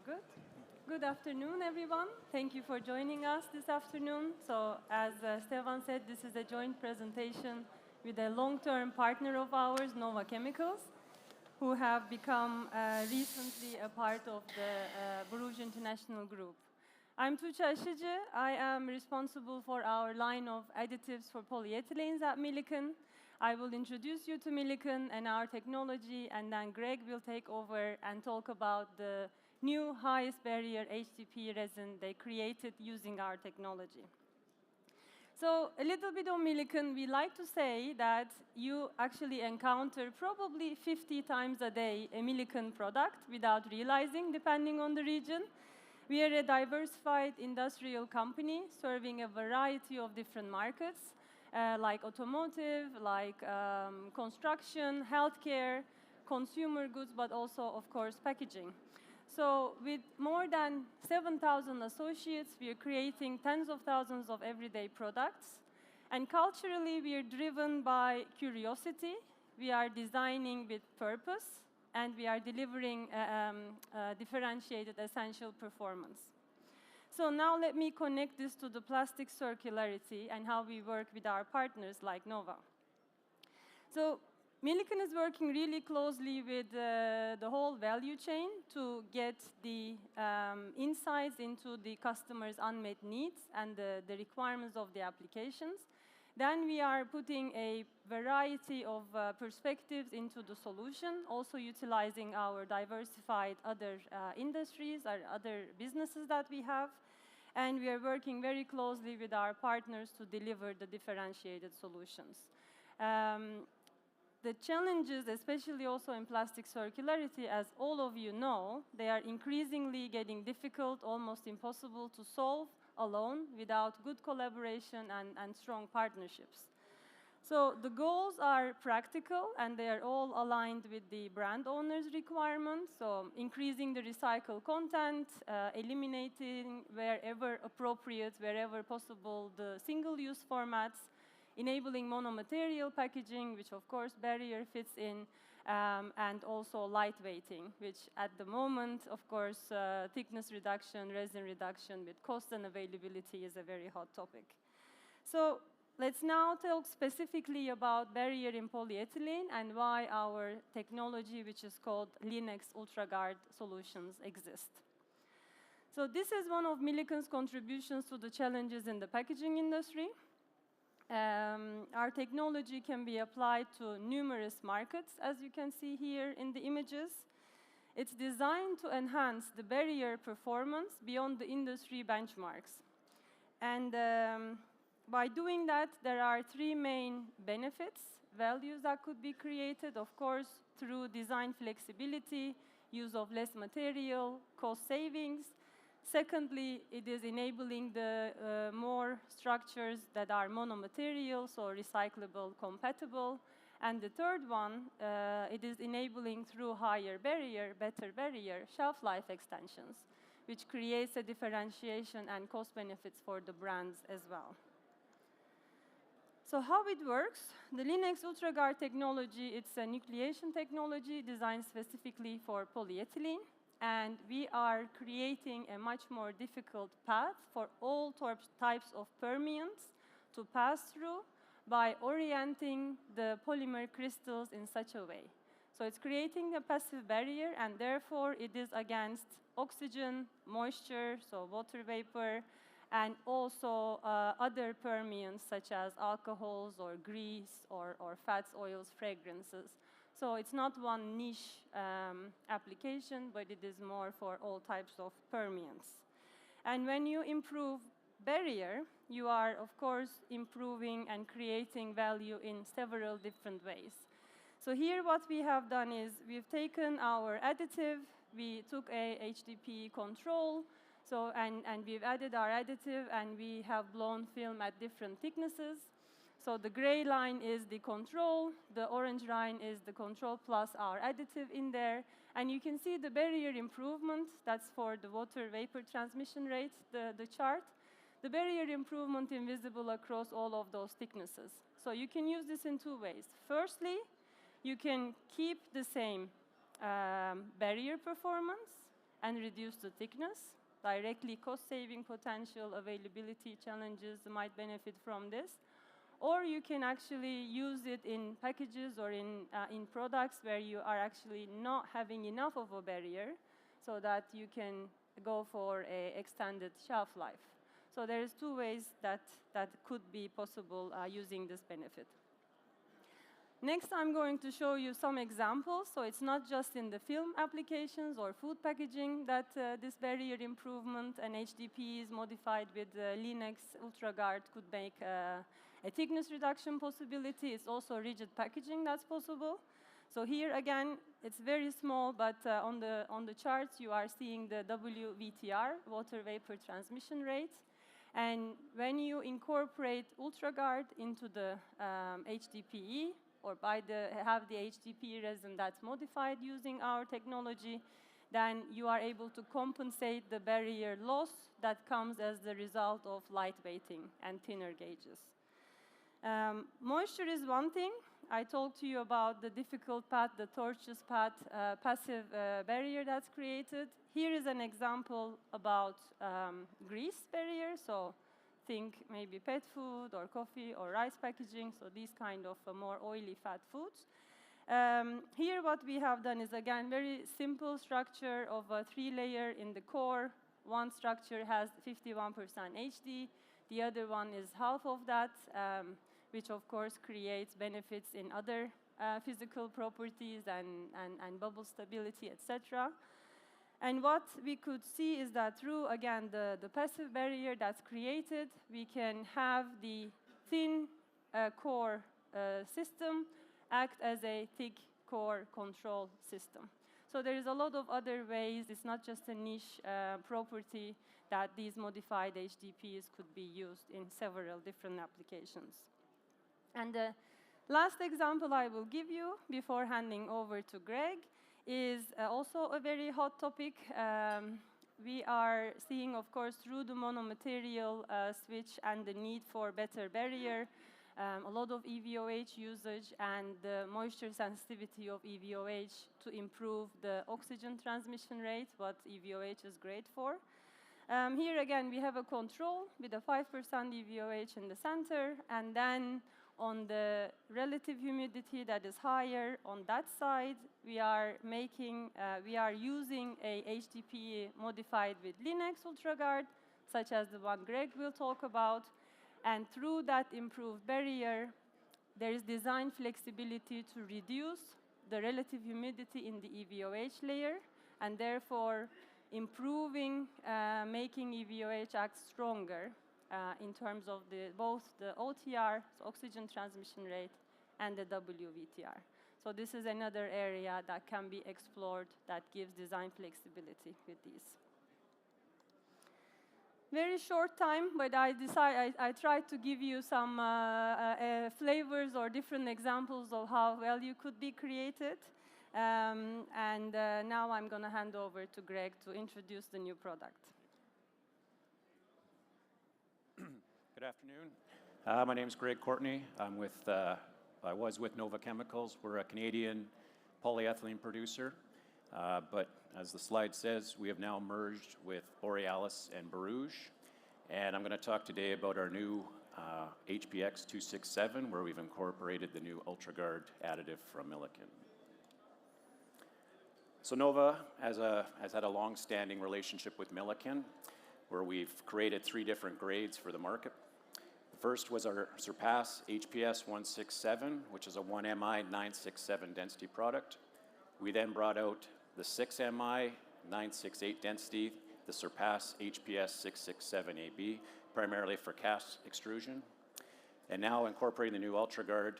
Good. Good afternoon, everyone. Thank you for joining us this afternoon. So, as Stefan said, this is a joint presentation with a long-term partner of ours, Nova Chemicals, who have become recently a part of the Borouge International Group. I'm Tugce Asici. I am responsible for our line of additives for polyethylenes at Milliken. I will introduce you to Milliken and our technology, and then Greg will take over and talk about the new highest barrier HDPE resin they created using our technology. So a little bit on Milliken, we like to say that you actually encounter probably 50 times a day a Milliken product without realizing, depending on the region. We are a diversified industrial company serving a variety of different markets, like automotive, like construction, healthcare, consumer goods, but also, of course, packaging. So with more than 7,000 associates, we are creating tens of thousands of everyday products. And culturally, we are driven by curiosity. We are designing with purpose, and we are delivering differentiated essential performance. So now let me connect this to the plastic circularity and how we work with our partners like Nova. So Milliken is working really closely with the whole value chain to get the insights into the customer's unmet needs and the requirements of the applications. Then we are putting a variety of perspectives into the solution, also utilizing our diversified other industries or other businesses that we have. And we are working very closely with our partners to deliver the differentiated solutions. The challenges, especially also in plastic circularity, as all of you know, they are increasingly getting difficult, almost impossible to solve alone without good collaboration and strong partnerships. So the goals are practical, and they are all aligned with the brand owner's requirements. So increasing the recycled content, eliminating wherever appropriate, wherever possible, the single-use formats, enabling monomaterial packaging, which of course barrier fits in, and also lightweighting, which at the moment, of course, thickness reduction, resin reduction with cost and availability is a very hot topic. So let's now talk specifically about barrier in polyethylene and why our technology, which is called Linex UltraGuard solutions, exist. So this is one of Milliken's contributions to the challenges in the packaging industry. Our technology can be applied to numerous markets, as you can see here in the images. It's designed to enhance the barrier performance beyond the industry benchmarks. And by doing that, there are three main benefits, values that could be created, of course, through design flexibility, use of less material, cost savings. Secondly, it is enabling the more structures that are monomaterial, so recyclable, compatible. And the third one, it is enabling through higher barrier, better barrier, shelf life extensions, which creates a differentiation and cost benefits for the brands as well. So how it works, the Linex UltraGuard technology, it's a nucleation technology designed specifically for polyethylene. And we are creating a much more difficult path for all types of permeants to pass through by orienting the polymer crystals in such a way. So it's creating a passive barrier, and therefore it is against oxygen, moisture, so water vapor, and also other permeants such as alcohols or grease or fats, oils, fragrances. So it's not one niche application, but it is more for all types of permeants. And when you improve barrier, you are, of course, improving and creating value in several different ways. So here what we have done is we've taken our additive, we took a HDPE control, and we've added our additive, and we have blown film at different thicknesses. So the gray line is the control, the orange line is the control plus our additive in there. And you can see the barrier improvement, that's for the water vapor transmission rate, the chart. The barrier improvement invisible across all of those thicknesses. So you can use this in two ways. Firstly, you can keep the same barrier performance, and reduce the thickness. Directly cost-saving potential, availability challenges might benefit from this. Or you can actually use it in packages or in products where you are actually not having enough of a barrier so that you can go for an extended shelf life. So there's two ways that could be possible using this benefit. Next, I'm going to show you some examples. So it's not just in the film applications or food packaging that this barrier improvement and HDPEs modified with Linex UltraGuard could make a thickness reduction possibility. It's also rigid packaging that's possible. So here again, it's very small, but on the charts you are seeing the WVTR, water vapor transmission rate. And when you incorporate UltraGuard into the HDPE, or have the HDPE resin that's modified using our technology, then you are able to compensate the barrier loss that comes as the result of lightweighting and thinner gauges. Moisture is one thing. I talked to you about the difficult path, the tortuous path, passive barrier that's created. Here is an example about grease barrier. So think maybe pet food or coffee or rice packaging, so these kind of more oily fat foods. Here what we have done is, again, very simple structure of a 3-layer in the core. One structure has 51% HD, the other one is half of that, which of course creates benefits in other physical properties and bubble stability, etc. And what we could see is that through, again, the passive barrier that's created, we can have the thin core system act as a thick core control system. So there is a lot of other ways. It's not just a niche property that these modified HDPEs could be used in several different applications. And the last example I will give you before handing over to Greg is also a very hot topic. We are seeing, of course, through the monomaterial switch and the need for better barrier, a lot of EVOH usage and the moisture sensitivity of EVOH to improve the oxygen transmission rate, what EVOH is great for. Here again, we have a control with a 5% EVOH in the center, and then on the relative humidity that is higher on that side, we are using a HDPE modified with Linex UltraGuard, such as the one Greg will talk about. And through that improved barrier, there is design flexibility to reduce the relative humidity in the EVOH layer, and therefore improving, making EVOH act stronger in terms of both the OTR, so oxygen transmission rate, and the WVTR. So this is another area that can be explored that gives design flexibility with these. Very short time, but I tried to give you some flavors or different examples of how value could be created. And now I'm going to hand over to Greg to introduce the new product. Good afternoon. My name is Greg Courtney. I was with Nova Chemicals. We're a Canadian polyethylene producer. But as the slide says, we have now merged with Borealis and Borouge. And I'm going to talk today about our new HPX 267, where we've incorporated the new UltraGuard additive from Milliken. So Nova has had a long-standing relationship with Milliken, where we've created 3 different grades for the market. The first was our Surpass HPS 167, which is a 1MI 967 density product. We then brought out the 6MI 968 density, the Surpass HPS 667AB, primarily for cast extrusion. And now incorporating the new UltraGuard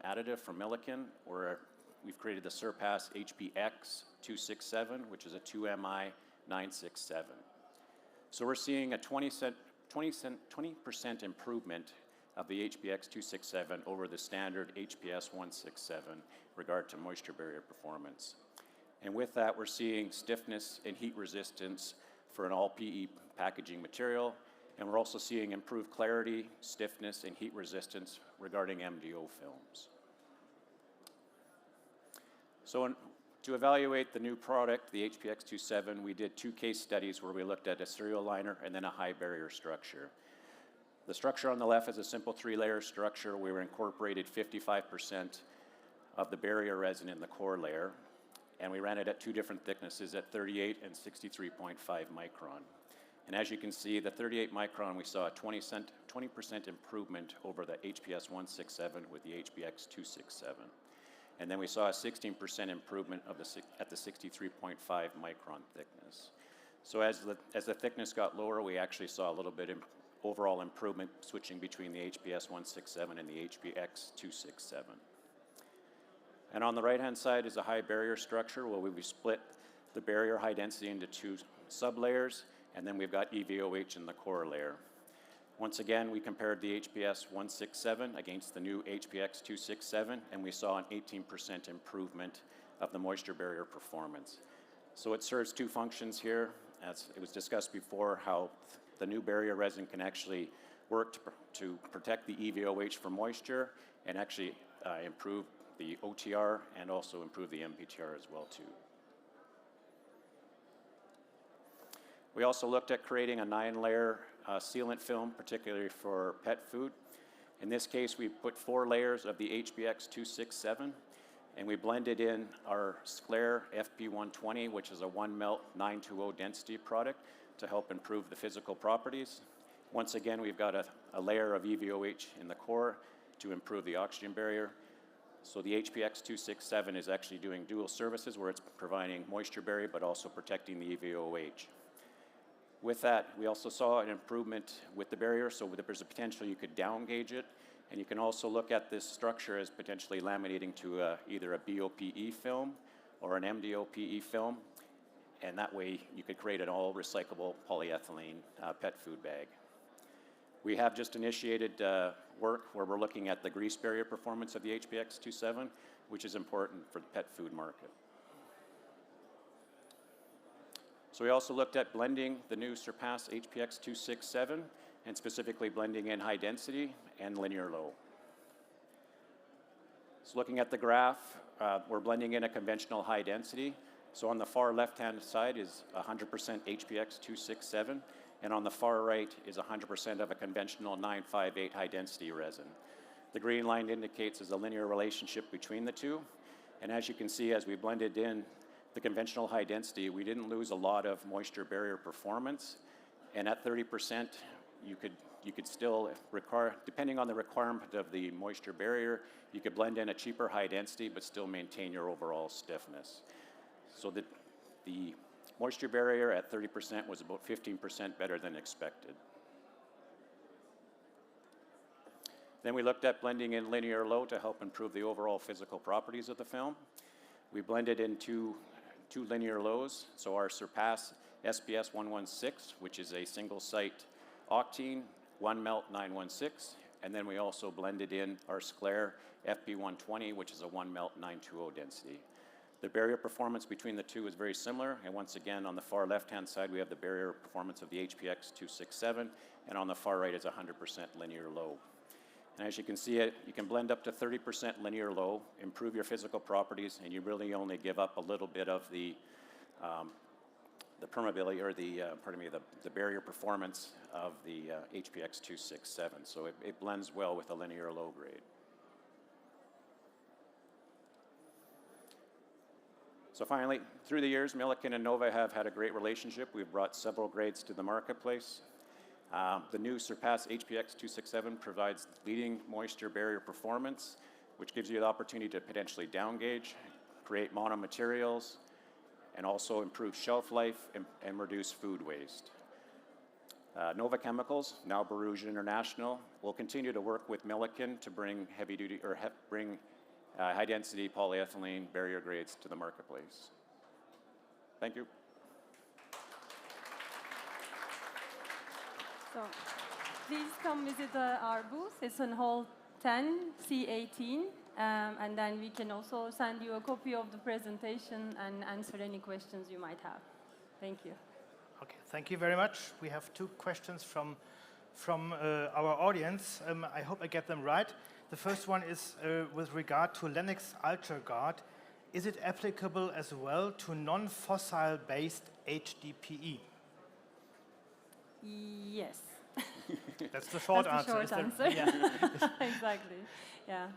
additive from Milliken, where we've created the Surpass HPX 267, which is a 2MI 967. So we're seeing a 20% improvement of the HPX 267 over the standard HPS 167 regard to moisture barrier performance. And with that, we're seeing stiffness and heat resistance for an all-PE packaging material, and we're also seeing improved clarity, stiffness, and heat resistance regarding MDO films. So To evaluate the new product, the HPX27, we did 2 case studies where we looked at a serial liner and then a high barrier structure. The structure on the left is a simple 3-layer structure where we incorporated 55% of the barrier resin in the core layer, and we ran it at 2 different thicknesses at 38 and 63.5 micron. And as you can see, the 38 micron, we saw a 20% improvement over the HPS167 with the HPX267. And then we saw a 16% improvement at the 63.5 micron thickness. So as the thickness got lower, we actually saw a little bit overall improvement switching between the HPS167 and the HPX267. And on the right-hand side is a high barrier structure where we split the barrier high density into 2 sublayers, and then we've got EVOH in the core layer. Once again, we compared the HPS167 against the new HPX267, and we saw an 18% improvement of the moisture barrier performance. So it serves 2 functions here. As it was discussed before, how the new barrier resin can actually work to protect the EVOH from moisture and actually improve the OTR and also improve the MPTR as well too. We also looked at creating a 9-layer sealant film, particularly for pet food. In this case, we put 4 layers of the HPX267, and we blended in our Sclair FP120, which is a 1-melt 920 density product to help improve the physical properties. Once again, we've got a layer of EVOH in the core to improve the oxygen barrier. So the HPX267 is actually doing dual services where it's providing moisture barrier but also protecting the EVOH. With that, we also saw an improvement with the barrier, so there's a potential you could down gauge it, and you can also look at this structure as potentially laminating to either a BOPE film or an MDOPE film, and that way you could create an all recyclable polyethylene pet food bag. We have just initiated work where we're looking at the grease barrier performance of the HPX27, which is important for the pet food market. So we also looked at blending the new Surpass HPX267 and specifically blending in high density and linear low. So looking at the graph, we're blending in a conventional high density. So on the far left-hand side is 100% HPX267, and on the far right is 100% of a conventional 958 high density resin. The green line indicates is a linear relationship between the two, and as you can see, as we blended in the conventional high density, we didn't lose a lot of moisture barrier performance, and at 30%, you could still require, depending on the requirement of the moisture barrier, you could blend in a cheaper high density but still maintain your overall stiffness. So the moisture barrier at 30% was about 15% better than expected. Then we looked at blending in linear low to help improve the overall physical properties of the film. We blended in two linear lows, so our Surpass SPS 116, which is a single site octene, 1-melt 916, and then we also blended in our Sclair FP120, which is a 1-melt 920 density. The barrier performance between the two is very similar, and once again, on the far left-hand side, we have the barrier performance of the HPX267, and on the far right is 100% linear low. And as you can see, you can blend up to 30% linear low, improve your physical properties, and you really only give up a little bit of the permeability, or the barrier performance of the HPX267. So it blends well with a linear low grade. So finally, through the years, Milliken and Nova have had a great relationship. We've brought several grades to the marketplace. The new Surpass HPX267 provides leading moisture barrier performance, which gives you the opportunity to potentially down gauge, create monomaterials, and also improve shelf life and reduce food waste. Nova Chemicals, now Borouge International, will continue to work with Milliken to bring high-density polyethylene barrier grades to the marketplace. Thank you. So please come visit our booth. It's on hall 10, C18, and then we can also send you a copy of the presentation and answer any questions you might have. Thank you. Okay, thank you very much. We have two questions from our audience. I hope I get them right. The first one is with regard to Lennox UltraGuard. is it applicable as well to non-fossil-based HDPE? Yes. That's the short That's the answer. short Is there- answer. Yeah. Exactly. Yeah.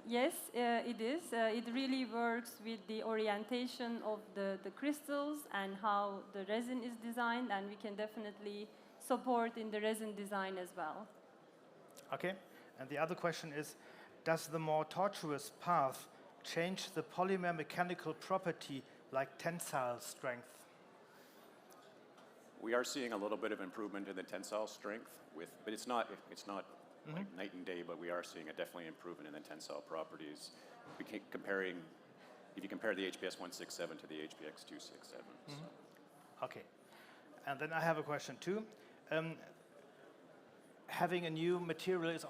Yes, it is. It really works with the orientation of the crystals and how the resin is designed, and we can definitely support in the resin design as well. Okay. And the other question is, does the more tortuous path change the polymer mechanical property like tensile strength? We are seeing a little bit of improvement in the tensile strength, but it's not like night and day, but we are seeing a definitely improvement in the tensile properties. If you compare the HPS 167 to the HPX 267. So. Okay. And then I have a question too. Having a new material is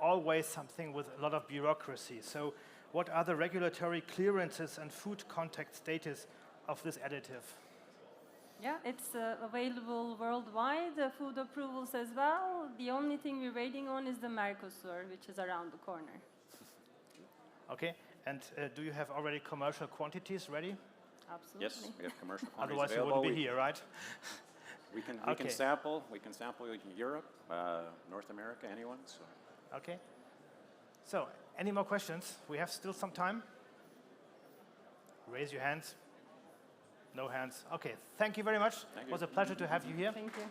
always something with a lot of bureaucracy. So what are the regulatory clearances and food contact status of this additive? Yeah, it's available worldwide, food approvals as well. The only thing we're waiting on is the Mercosur, which is around the corner. Okay. And do you have already commercial quantities ready? Absolutely. Yes, we have commercial quantities Otherwise, you available. wouldn't be here, right? We can Okay. sample. We can sample in Europe, North America, anyone. So. Okay. So, any more questions? We have still some time. Raise your hands. No hands. Okay. Thank you very much. Thank It was you. a pleasure to have you here. Thank you.